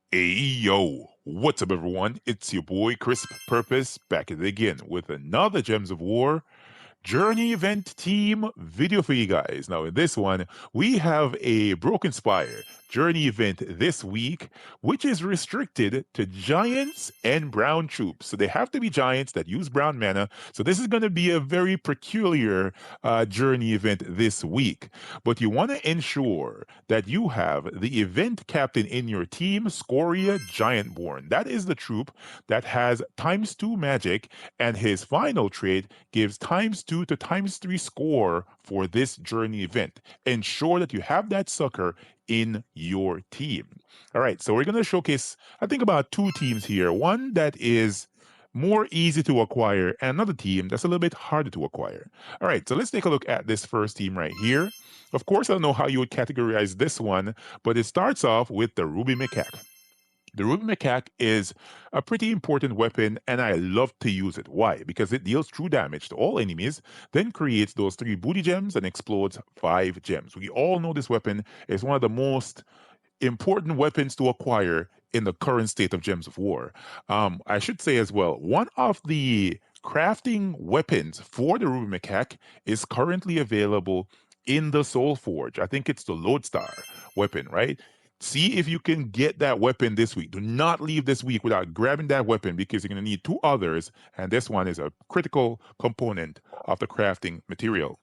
Hey yo, what's up everyone? It's your boy Crisp Purpose back at it again with another Gems of War Journey Event Team video for you guys. Now, in this one, we have a Broken Spire Journey event this week, which is restricted to giants and brown troops. So they have to be giants that use brown mana. So this is going to be a very peculiar journey event this week. But you want to ensure that you have the event captain in your team, Scoria Giantborn. That is the troop that has ×2 magic, and his final trait gives ×2 to ×3 score for this journey event. Ensure that you have that sucker in your team. All right, so we're going to showcase, I think, about two teams here. One that is more easy to acquire, and another team that's a little bit harder to acquire. All right, so let's take a look at this first team right here. Of course, I don't know how you would categorize this one, but it starts off with the Ruby Macaque. The Ruby Macaque is a pretty important weapon, and I love to use it. Why? Because it deals true damage to all enemies, then creates those 3 booty gems and explodes 5 gems. We all know this weapon is one of the most important weapons to acquire in the current state of Gems of War. I should say as well, one of the crafting weapons for the Ruby Macaque is currently available in the Soulforge. I think it's the Lodestar weapon, right? See if you can get that weapon this week. Do not leave this week without grabbing that weapon because you're going to need 2 others, and this one is a critical component of the crafting material.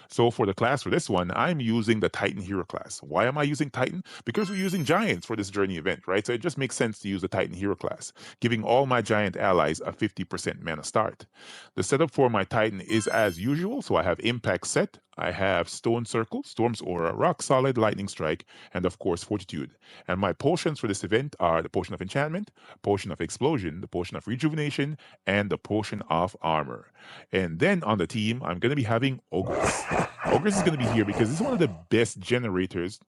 So for the class for this one, I'm using the Titan Hero class. Why am I using Titan? Because we're using Giants for this journey event, right? So it just makes sense to use the Titan Hero class, giving all my Giant allies a 50% mana start. The setup for my Titan is as usual, so I have Impact Set, I have Stone Circle, Storm's Aura, Rock Solid, Lightning Strike, and of course Fortitude. And my potions for this event are the Potion of Enchantment, Potion of Explosion, the Potion of Rejuvenation, and the Potion of Armor. And then on the team, I'm going to be having Ogress. Ogress is going to be here because it's one of the best generators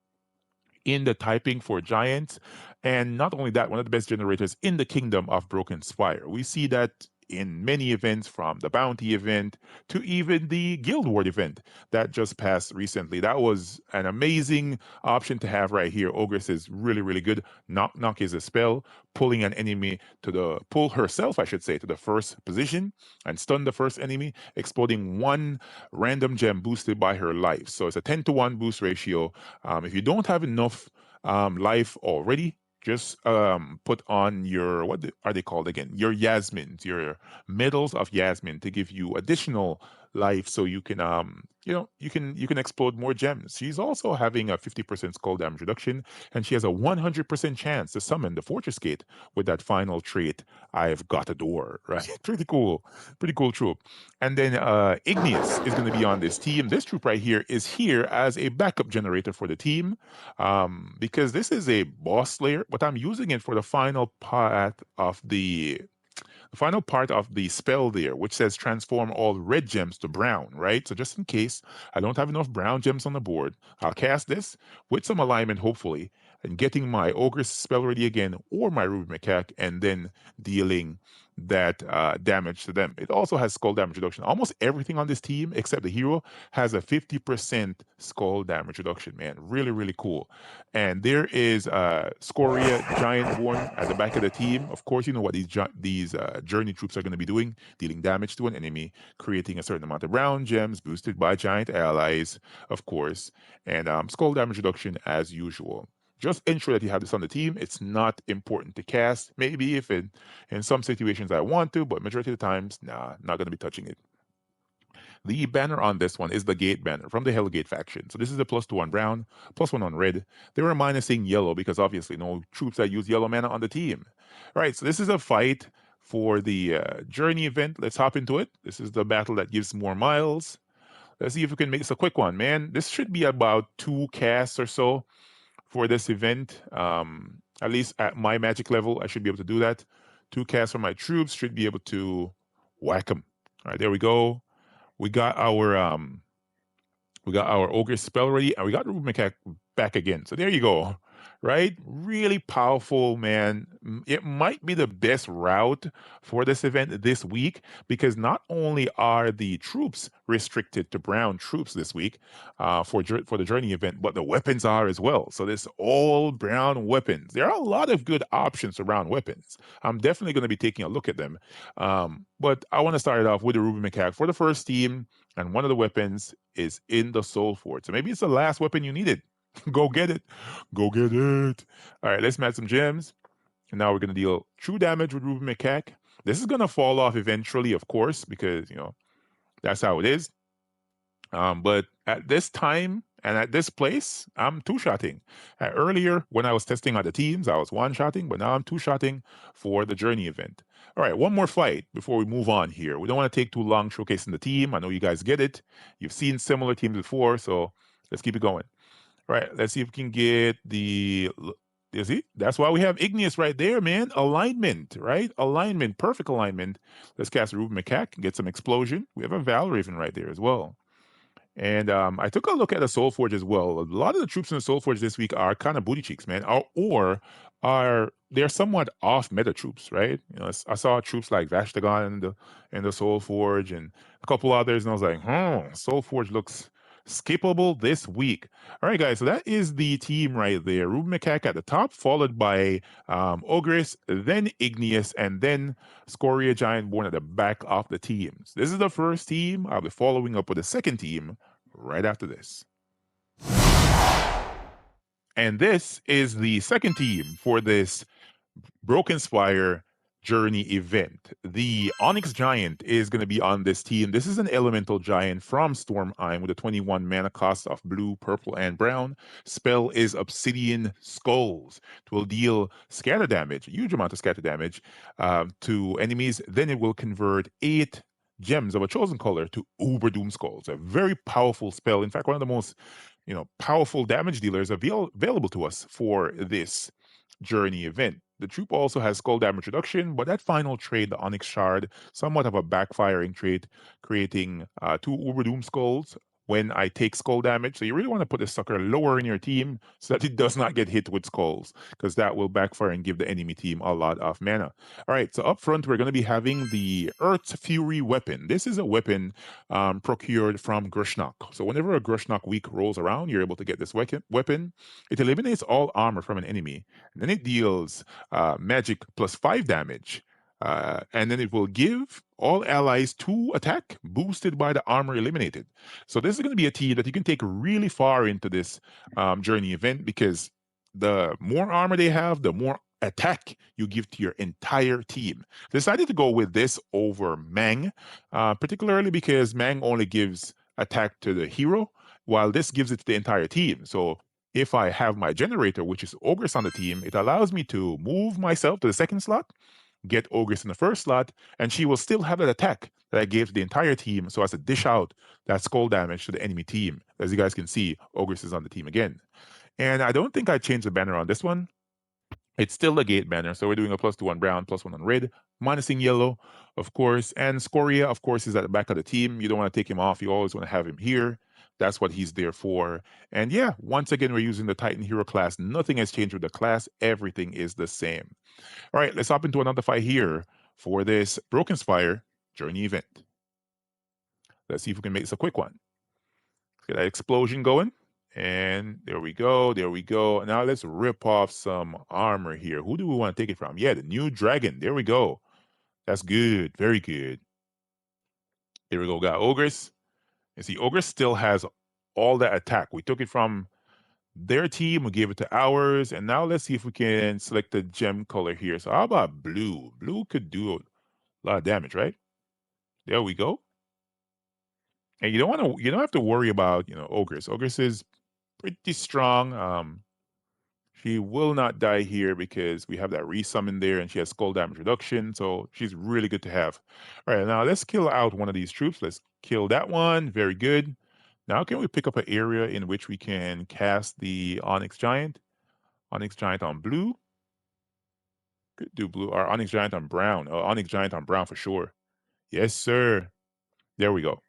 in the typing for giants. And not only that, one of the best generators in the kingdom of Broken Spire. We see that in many events, from the bounty event to even the guild ward event that just passed recently. That was an amazing option to have right here. Ogress is really, really good. Knock knock is a spell, pulling an enemy to the pull herself, I should say, to the first position and stun the first enemy, exploding 1 random gem boosted by her life. So it's a 10-to-1 boost ratio. If you don't have enough life already, just put on your are they called again? Your Yasmins, your medals of Yasmin to give you additional life, so you can you can explode more gems. She's also having a 50% skull damage reduction, and she has a 100% chance to summon the Fortress Gate with that final trait. I've got a door, right? Pretty cool troop. And then Igneous is going to be on this team. This troop right here is here as a backup generator for the team, because this is a boss slayer, but I'm using it for the final part of the spell there, which says transform all red gems to brown, right? So just in case I don't have enough brown gems on the board, I'll cast this with some alignment, hopefully, and getting my Ogre's spell ready again or my Ruby Macaque, and then dealing that damage to them. It also has skull damage reduction. Almost everything on this team, except the hero, has a 50% skull damage reduction, man. Really, really cool. And there is Scoria Giantborn at the back of the team. Of course, you know what these journey troops are going to be doing: dealing damage to an enemy, creating a certain amount of brown gems boosted by giant allies, of course, and skull damage reduction as usual. Just ensure that you have this on the team. It's not important to cast. Maybe if in some situations I want to, but majority of the times, nah, not going to be touching it. The banner on this one is the Gate banner from the Hellgate faction. So this is a +2 on brown, +1 on red. They were minusing yellow because obviously no troops that use yellow mana on the team. All right, so this is a fight for the journey event. Let's hop into it. This is the battle that gives more miles. Let's see if we can make this a quick one, man. This should be about 2 casts or so for this event. At least at my magic level, I should be able to do that. 2 casts for my troops, should be able to whack them. All right, there we go. We got our ogre spell ready, and we got Ruby Macaque back again. So there you go. right? Really powerful, man. It might be the best route for this event this week because not only are the troops restricted to brown troops this week for the journey event, but the weapons are as well. So there's all brown weapons. There are a lot of good options around weapons. I'm definitely going to be taking a look at them. But I want to start it off with the Ruby Macaque for the first team, and one of the weapons is in the Soulforge. So maybe it's the last weapon you needed. Go get it. Go get it. All right, let's match some gems. And now we're going to deal true damage with Ruby Macaque. This is going to fall off eventually, of course, because, that's how it is. But at this time and at this place, I'm two-shotting. Earlier, when I was testing out the teams, I was one-shotting, but now I'm two-shotting for the journey event. All right, one more fight before we move on here. We don't want to take too long showcasing the team. I know you guys get it. You've seen similar teams before, so let's keep it going. All right, let's see if we can get the. You see, that's why we have Igneous right there, man. Alignment, right? Alignment, perfect alignment. Let's cast Ruben Macaque, get some explosion. We have a Valraven right there as well. And I took a look at the Soulforge as well. A lot of the troops in the Soulforge this week are kind of booty cheeks, man, or are they're somewhat off meta troops, right? I saw troops like Vashtagon in the Soulforge and a couple others, and I was like, Soulforge looks skippable this week. All right, guys, so that is the team right there. Ruben Macaque at the top, followed by Ogress, then Igneous, and then Scoria Giantborn at the back of the teams. This is the first team. I'll be following up with the second team right after this. And this is the second team for this Broken Spire Journey event. The Onyx Giant is going to be on this team. This is an elemental giant from Stormheim with a 21 mana cost of blue, purple, and brown. Spell is Obsidian Skulls. It will deal scatter damage, a huge amount of scatter damage to enemies. Then it will convert 8 gems of a chosen color to Uber Doom Skulls. A very powerful spell. In fact, one of the most powerful damage dealers available to us for this journey event. The troop also has skull damage reduction, but that final trade, the Onyx Shard, somewhat of a backfiring trait, creating 2 Uber Doom Skulls when I take skull damage. So you really want to put this sucker lower in your team so that it does not get hit with skulls, because that will backfire and give the enemy team a lot of mana. All right, so up front, we're going to be having the Earth's Fury weapon. This is a weapon procured from Grushnok. So whenever a Grushnok week rolls around, you're able to get this weapon. It eliminates all armor from an enemy, and then it deals magic plus 5 damage. And then it will give all allies 2 attack boosted by the armor eliminated. So this is going to be a team that you can take really far into this journey event, because the more armor they have, the more attack you give to your entire team. Decided to go with this over Mang, particularly because Mang only gives attack to the hero, while this gives it to the entire team. So if I have my generator, which is Ogress on the team, it allows me to move myself to the second slot, get Ogress in the first slot, and she will still have that attack that I gave to the entire team, so as to dish out that skull damage to the enemy team. As you guys can see, Ogress is on the team again. And I don't think I changed the banner on this one. It's still a gate banner, so we're doing a +2 on brown, +1 on red, minusing yellow, of course. And Scoria, of course, is at the back of the team. You don't want to take him off. You always want to have him here. That's what he's there for. And yeah, once again, we're using the Titan Hero class. Nothing has changed with the class. Everything is the same. All right, let's hop into another fight here for this Broken Spire Journey event. Let's see if we can make this a quick one. Let's get that explosion going. And there we go. There we go. Now let's rip off some armor here. Who do we want to take it from? Yeah, the new dragon. There we go. That's good. Very good. Here we go. Got Ogress. And see, Ogress still has all that attack. We took it from their team. We gave it to ours. And now let's see if we can select the gem color here. So how about blue? Blue could do a lot of damage, right? There we go. And you don't have to worry about, Ogress. Ogress is pretty strong. She will not die here because we have that resummon there, and she has skull damage reduction, so she's really good to have. All right, now let's kill out one of these troops. Let's kill that one. Very good. Now can we pick up an area in which we can cast the Onyx Giant? Onyx Giant on blue. Could do blue. Or Onyx Giant on brown. Onyx Giant on brown for sure. Yes, sir. There we go.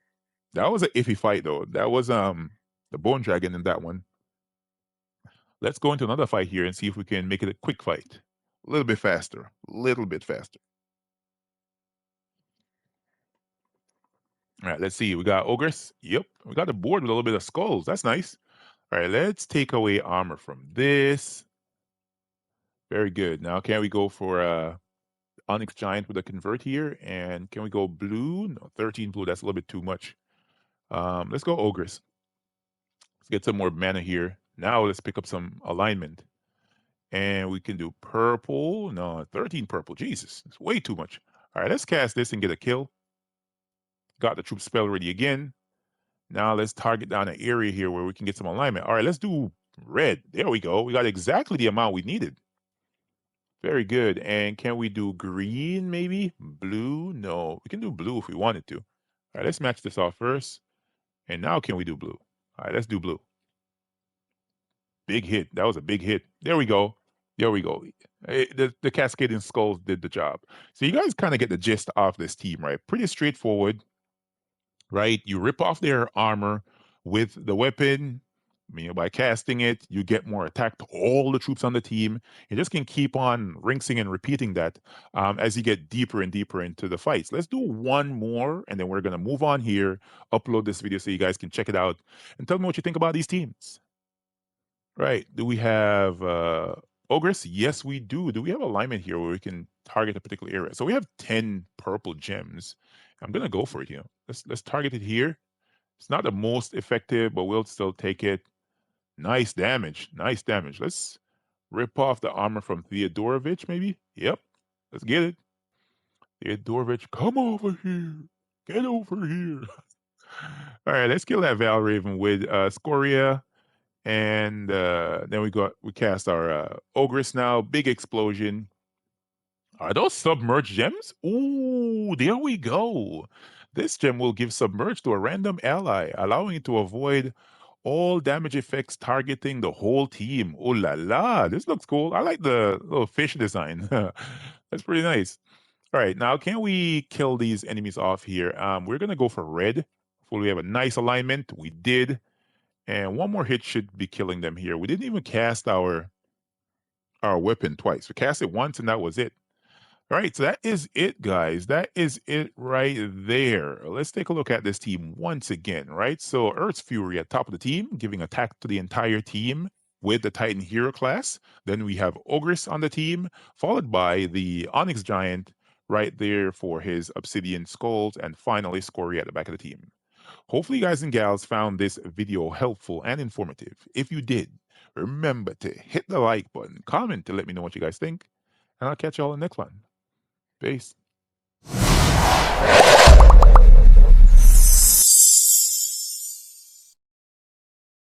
That was an iffy fight though. That was the Bone Dragon in that one. Let's go into another fight here and see if we can make it a quick fight. A little bit faster. A little bit faster. All right, let's see. We got ogres. Yep. We got a board with a little bit of skulls. That's nice. All right, let's take away armor from this. Very good. Now, can we go for Onyx Giant with a convert here? And can we go blue? No, 13 blue. That's a little bit too much. Let's go ogres. Let's get some more mana here. Now let's pick up some alignment. And we can do purple. No, 13 purple. Jesus, it's way too much. All right, let's cast this and get a kill. Got the troop spell ready again. Now let's target down an area here where we can get some alignment. All right, let's do red. There we go. We got exactly the amount we needed. Very good. And can we do green maybe? Blue? No, we can do blue if we wanted to. All right, let's match this off first. And now can we do blue? All right, let's do blue. Big hit. That was a big hit. There we go. There we go. The cascading skulls did the job. So you guys kind of get the gist of this team, right? Pretty straightforward, right? You rip off their armor with the weapon. By casting it, you get more attack to all the troops on the team. You just can keep on rinsing and repeating that as you get deeper and deeper into the fights. Let's do one more, and then we're going to move on here, upload this video so you guys can check it out, and tell me what you think about these teams. Right. Do we have Ogress? Yes, we do. Do we have alignment here where we can target a particular area? So we have 10 purple gems. I'm gonna go for it here. Let's target it here. It's not the most effective, but we'll still take it. Nice damage. Nice damage. Let's rip off the armor from Theodorovich, maybe? Yep. Let's get it. Theodorovich, come over here. Get over here. All right, let's kill that Valraven with Scoria. And then we cast our Ogress now. Big explosion. Are those submerged gems? Ooh, there we go. This gem will give submerge to a random ally, allowing it to avoid all damage effects targeting the whole team. Ooh la la, this looks cool. I like the little fish design. That's pretty nice. All right, now can we kill these enemies off here? We're gonna go for red. Hopefully we have a nice alignment. We did. And one more hit should be killing them here. We didn't even cast our weapon twice. We cast it once and that was it. All right, so that is it, guys. That is it right there. Let's take a look at this team once again, right? So Earth's Fury at top of the team, giving attack to the entire team with the Titan Hero class. Then we have Ogress on the team, followed by the Onyx Giant right there for his Obsidian Skulls, and finally Scoria at the back of the team. Hopefully, you guys and gals found this video helpful and informative. If you did, remember to hit the like button, comment to let me know what you guys think, and I'll catch you all in the next one. Peace.